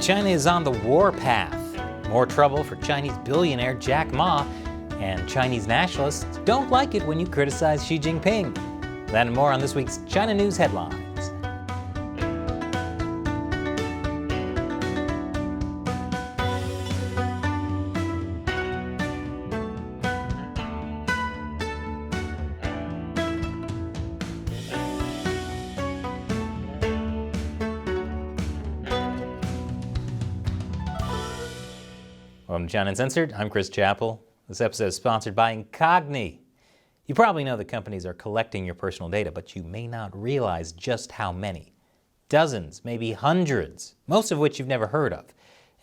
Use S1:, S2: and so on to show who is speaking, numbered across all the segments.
S1: China is on the war path. More trouble for Chinese billionaire Jack Ma, and Chinese nationalists don't like it when you criticize Xi Jinping. That and more on this week's China News Headlines. Welcome to China Uncensored. I'm Chris Chappell. This episode is sponsored by Incogni. You probably know that companies are collecting your personal data, but you may not realize just how many. Dozens, maybe hundreds, most of which you've never heard of.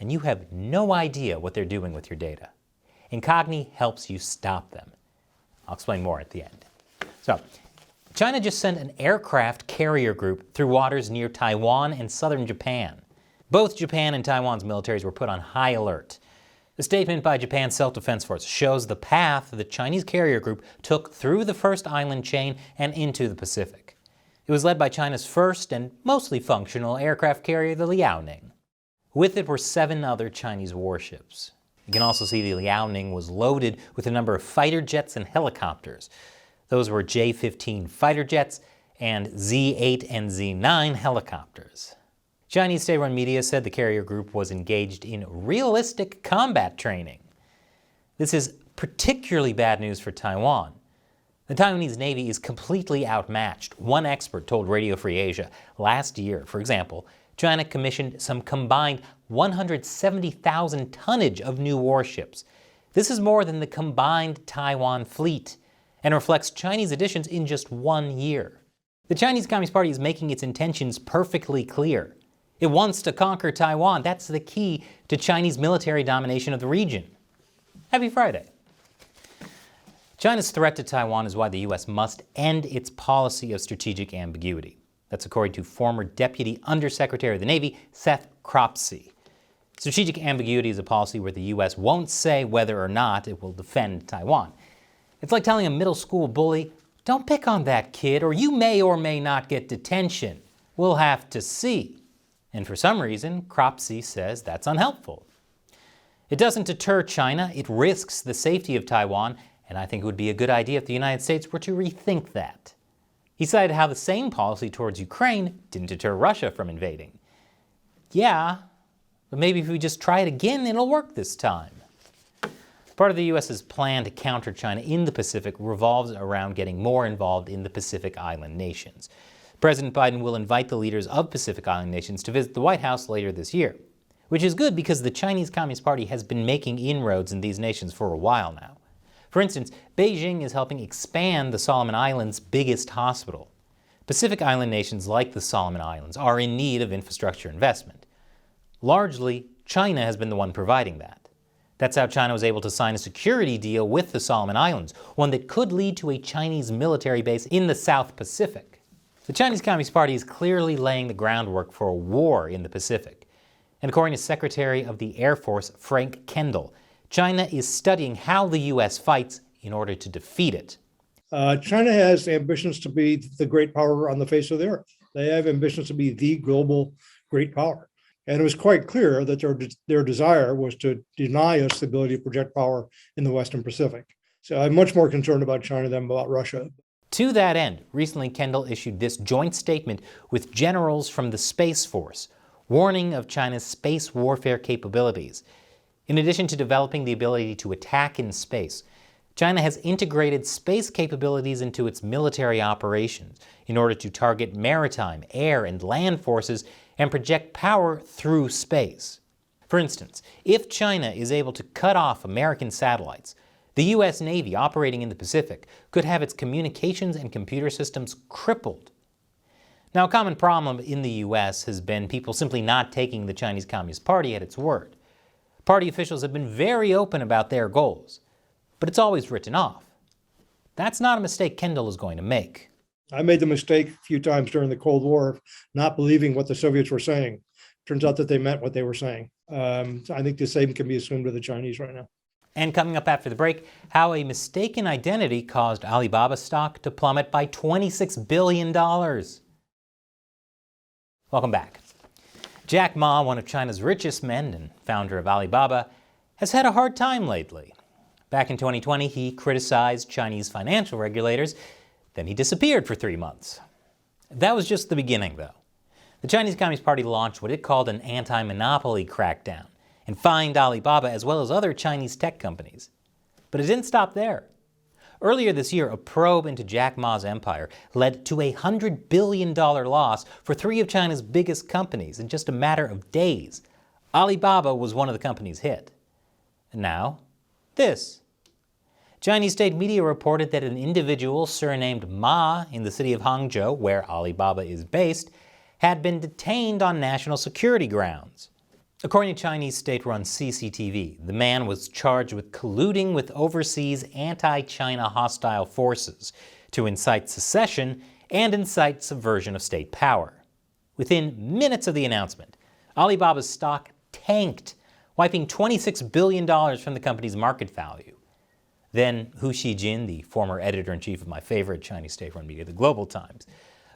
S1: And you have no idea what they're doing with your data. Incogni helps you stop them. I'll explain more at the end. So, China just sent an aircraft carrier group through waters near Taiwan and southern Japan. Both Japan and Taiwan's militaries were put on high alert. The statement by Japan's Self-Defense Force shows the path the Chinese carrier group took through the first island chain and into the Pacific. It was led by China's first and mostly functional aircraft carrier, the Liaoning. With it were 7 other Chinese warships. You can also see the Liaoning was loaded with a number of fighter jets and helicopters. Those were J-15 fighter jets and Z-8 and Z-9 helicopters. Chinese state-run media said the carrier group was engaged in realistic combat training. This is particularly bad news for Taiwan. The Taiwanese Navy is completely outmatched. One expert told Radio Free Asia last year, for example, China commissioned some combined 170,000 tonnage of new warships. This is more than the combined Taiwan fleet and reflects Chinese additions in just 1 year. The Chinese Communist Party is making its intentions perfectly clear. It wants to conquer Taiwan. That's the key to Chinese military domination of the region. Happy Friday. China's threat to Taiwan is why the U.S. must end its policy of strategic ambiguity. That's according to former Deputy Undersecretary of the Navy, Seth Cropsey. Strategic ambiguity is a policy where the U.S. won't say whether or not it will defend Taiwan. It's like telling a middle school bully, "Don't pick on that kid, or you may or may not get detention. We'll have to see." And for some reason, Cropsey says that's unhelpful. It doesn't deter China, it risks the safety of Taiwan, and I think it would be a good idea if the United States were to rethink that. He cited how the same policy towards Ukraine didn't deter Russia from invading. Yeah, but maybe if we just try it again, it'll work this time. Part of the U.S.'s plan to counter China in the Pacific revolves around getting more involved in the Pacific Island nations. President Biden will invite the leaders of Pacific Island nations to visit the White House later this year, which is good because the Chinese Communist Party has been making inroads in these nations for a while now. For instance, Beijing is helping expand the Solomon Islands' biggest hospital. Pacific Island nations like the Solomon Islands are in need of infrastructure investment. Largely, China has been the one providing that. That's how China was able to sign a security deal with the Solomon Islands, one that could lead to a Chinese military base in the South Pacific. The Chinese Communist Party is clearly laying the groundwork for a war in the Pacific. And according to Secretary of the Air Force Frank Kendall, China is studying how the U.S. fights in order to defeat it.
S2: China has ambitions to be the great power on the face of the earth. They have ambitions to be the global great power. And it was quite clear that their desire was to deny us the ability to project power in the Western Pacific. So I'm much more concerned about China than about Russia.
S1: To that end, recently Kendall issued this joint statement with generals from the Space Force, warning of China's space warfare capabilities. In addition to developing the ability to attack in space, China has integrated space capabilities into its military operations in order to target maritime, air, and land forces and project power through space. For instance, if China is able to cut off American satellites, the U.S. Navy operating in the Pacific could have its communications and computer systems crippled. Now, a common problem in the U.S. has been people simply not taking the Chinese Communist Party at its word. Party officials have been very open about their goals, but it's always written off. That's not a mistake Kendall is going to make.
S2: I made the mistake a few times during the Cold War of not believing what the Soviets were saying. Turns out that they meant what they were saying. I think the same can be assumed of the Chinese right now.
S1: And coming up after the break, how a mistaken identity caused Alibaba stock to plummet by $26 billion. Welcome back. Jack Ma, one of China's richest men and founder of Alibaba, has had a hard time lately. Back in 2020, he criticized Chinese financial regulators, then he disappeared for 3 months. That was just the beginning, though. The Chinese Communist Party launched what it called an anti-monopoly crackdown and fined Alibaba as well as other Chinese tech companies. But it didn't stop there. Earlier this year, a probe into Jack Ma's empire led to a $100 billion loss for 3 of China's biggest companies in just a matter of days. Alibaba was one of the companies hit. And now, this. Chinese state media reported that an individual surnamed Ma in the city of Hangzhou, where Alibaba is based, had been detained on national security grounds. According to Chinese state-run CCTV, the man was charged with colluding with overseas anti-China hostile forces to incite secession and incite subversion of state power. Within minutes of the announcement, Alibaba's stock tanked, wiping $26 billion from the company's market value. Then Hu Xijin, the former editor-in-chief of my favorite Chinese state-run media, the Global Times,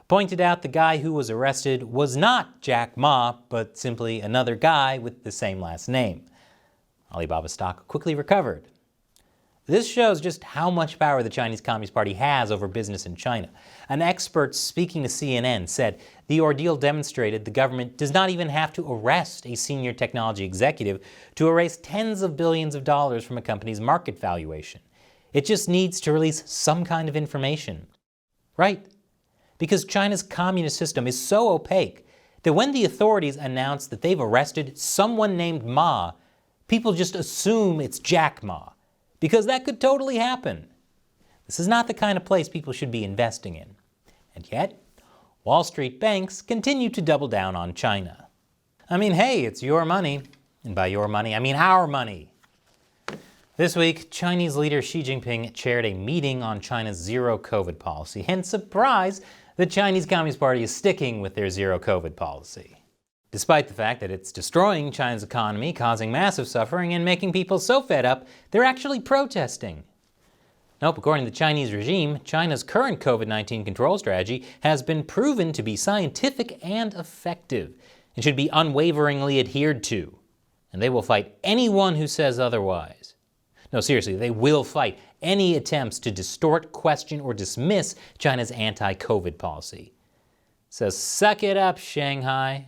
S1: pointed out the guy who was arrested was not Jack Ma, but simply another guy with the same last name. Alibaba stock quickly recovered. This shows just how much power the Chinese Communist Party has over business in China. An expert speaking to CNN said the ordeal demonstrated the government does not even have to arrest a senior technology executive to erase tens of billions of dollars from a company's market valuation. It just needs to release some kind of information. Right? Because China's communist system is so opaque that when the authorities announce that they've arrested someone named Ma, people just assume it's Jack Ma, because that could totally happen. This is not the kind of place people should be investing in. And yet, Wall Street banks continue to double down on China. I mean, hey, it's your money. And by your money, I mean our money. This week, Chinese leader Xi Jinping chaired a meeting on China's zero-COVID policy, hence surprise the Chinese Communist Party is sticking with their zero-COVID policy. Despite the fact that it's destroying China's economy, causing massive suffering, and making people so fed up, they're actually protesting. Nope, according to the Chinese regime, China's current COVID-19 control strategy has been proven to be scientific and effective, and should be unwaveringly adhered to. And they will fight anyone who says otherwise. No, seriously, they will fight any attempts to distort, question, or dismiss China's anti-COVID policy. So suck it up, Shanghai.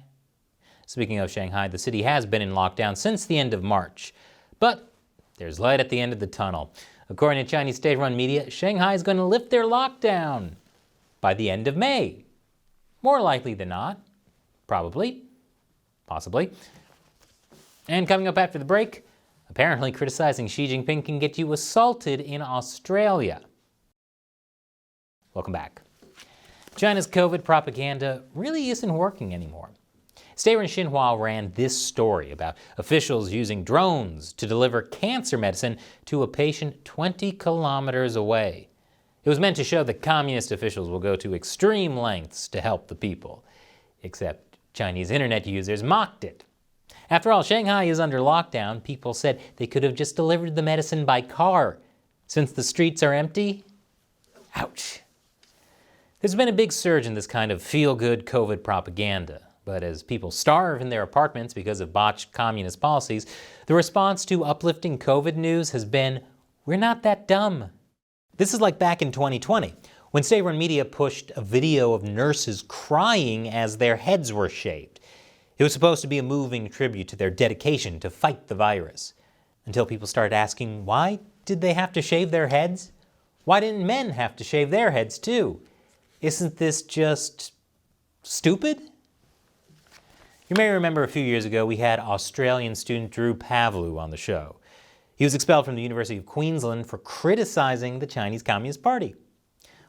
S1: Speaking of Shanghai, the city has been in lockdown since the end of March. But there's light at the end of the tunnel. According to Chinese state-run media, Shanghai is going to lift their lockdown by the end of May. More likely than not. Probably. Possibly. And coming up after the break, apparently criticizing Xi Jinping can get you assaulted in Australia. Welcome back. China's COVID propaganda really isn't working anymore. State-run Xinhua ran this story about officials using drones to deliver cancer medicine to a patient 20 kilometers away. It was meant to show that communist officials will go to extreme lengths to help the people. Except Chinese internet users mocked it. After all, Shanghai is under lockdown. People said they could have just delivered the medicine by car. Since the streets are empty, ouch. There's been a big surge in this kind of feel-good COVID propaganda. But as people starve in their apartments because of botched communist policies, the response to uplifting COVID news has been, we're not that dumb. This is like back in 2020, when state-run media pushed a video of nurses crying as their heads were shaved. It was supposed to be a moving tribute to their dedication to fight the virus. Until people started asking, why did they have to shave their heads? Why didn't men have to shave their heads too? Isn't this just stupid? You may remember a few years ago we had Australian student Drew Pavlou on the show. He was expelled from the University of Queensland for criticizing the Chinese Communist Party.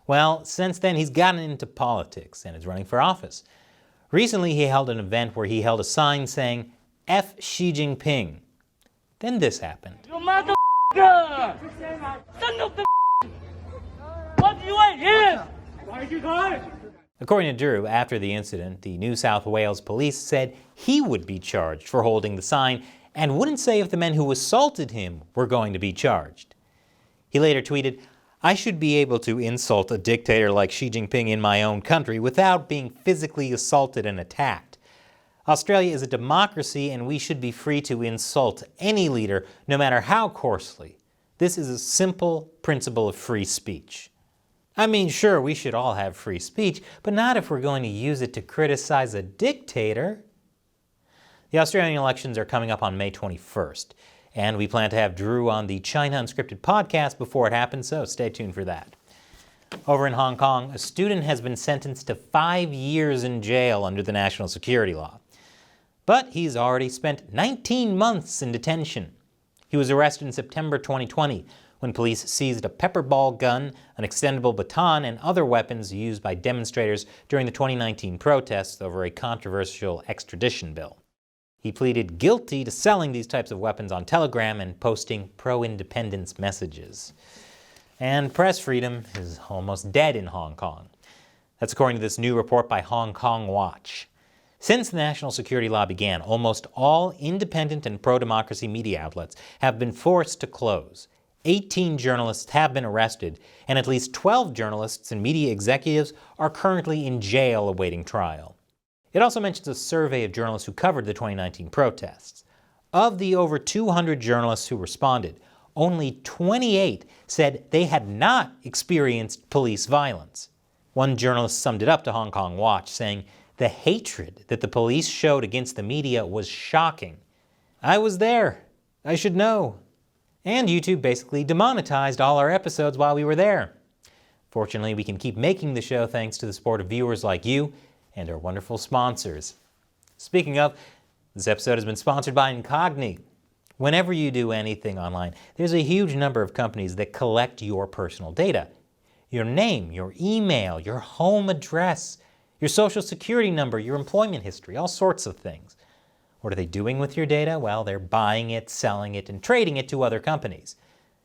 S1: Well, since then he's gotten into politics and is running for office. Recently he held an event where he held a sign saying, F Xi Jinping. Then this happened.
S3: You motherfucker! Son of the what do you want here? Why you going?
S1: According to Drew, after the incident, the New South Wales police said he would be charged for holding the sign and wouldn't say if the men who assaulted him were going to be charged. He later tweeted, I should be able to insult a dictator like Xi Jinping in my own country without being physically assaulted and attacked. Australia is a democracy and we should be free to insult any leader, no matter how coarsely. This is a simple principle of free speech. I mean, sure, we should all have free speech, but not if we're going to use it to criticize a dictator. The Australian elections are coming up on May 21st, and we plan to have Drew on the China Unscripted podcast before it happens, so stay tuned for that. Over in Hong Kong, a student has been sentenced to 5 years in jail under the national security law. But he's already spent 19 months in detention. He was arrested in September 2020 when police seized a pepper ball gun, an extendable baton, and other weapons used by demonstrators during the 2019 protests over a controversial extradition bill. He pleaded guilty to selling these types of weapons on Telegram and posting pro-independence messages. And press freedom is almost dead in Hong Kong. That's according to this new report by Hong Kong Watch. Since the national security law began, almost all independent and pro-democracy media outlets have been forced to close. 18 journalists have been arrested, and at least 12 journalists and media executives are currently in jail awaiting trial. It also mentions a survey of journalists who covered the 2019 protests. Of the over 200 journalists who responded, only 28 said they had not experienced police violence. One journalist summed it up to Hong Kong Watch, saying, "The hatred that the police showed against the media was shocking. I was there. I should know." And YouTube basically demonetized all our episodes while we were there. Fortunately, we can keep making the show thanks to the support of viewers like you and our wonderful sponsors. Speaking of, this episode has been sponsored by Incogni. Whenever you do anything online, there's a huge number of companies that collect your personal data. Your name, your email, your home address, your social security number, your employment history, all sorts of things. What are they doing with your data? Well, they're buying it, selling it, and trading it to other companies.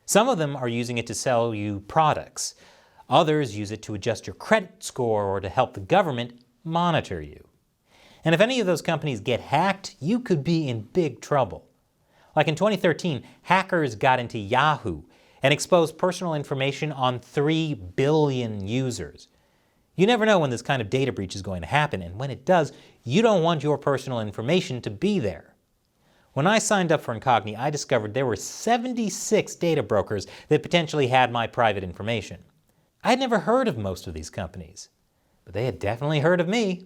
S1: Some of them are using it to sell you products. Others use it to adjust your credit score or to help the government monitor you. And if any of those companies get hacked, you could be in big trouble. Like in 2013, hackers got into Yahoo and exposed personal information on 3 billion users. You never know when this kind of data breach is going to happen, and when it does, you don't want your personal information to be there. When I signed up for Incogni, I discovered there were 76 data brokers that potentially had my private information. I had never heard of most of these companies, but they had definitely heard of me.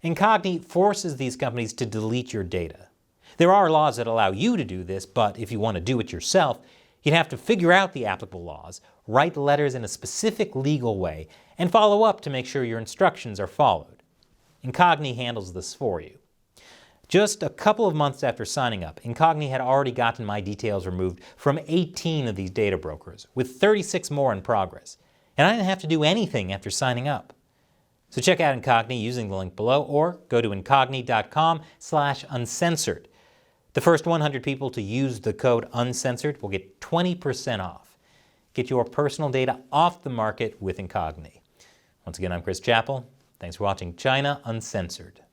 S1: Incogni forces these companies to delete your data. There are laws that allow you to do this, but if you want to do it yourself, you'd have to figure out the applicable laws, write letters in a specific legal way, and follow up to make sure your instructions are followed. Incogni handles this for you. Just a couple of months after signing up, Incogni had already gotten my details removed from 18 of these data brokers, with 36 more in progress. And I didn't have to do anything after signing up. So check out Incogni using the link below, or go to incogni.com/uncensored. The first 100 people to use the code UNCENSORED will get 20% off. Get your personal data off the market with Incogni. Once again, I'm Chris Chappell. Thanks for watching China Uncensored.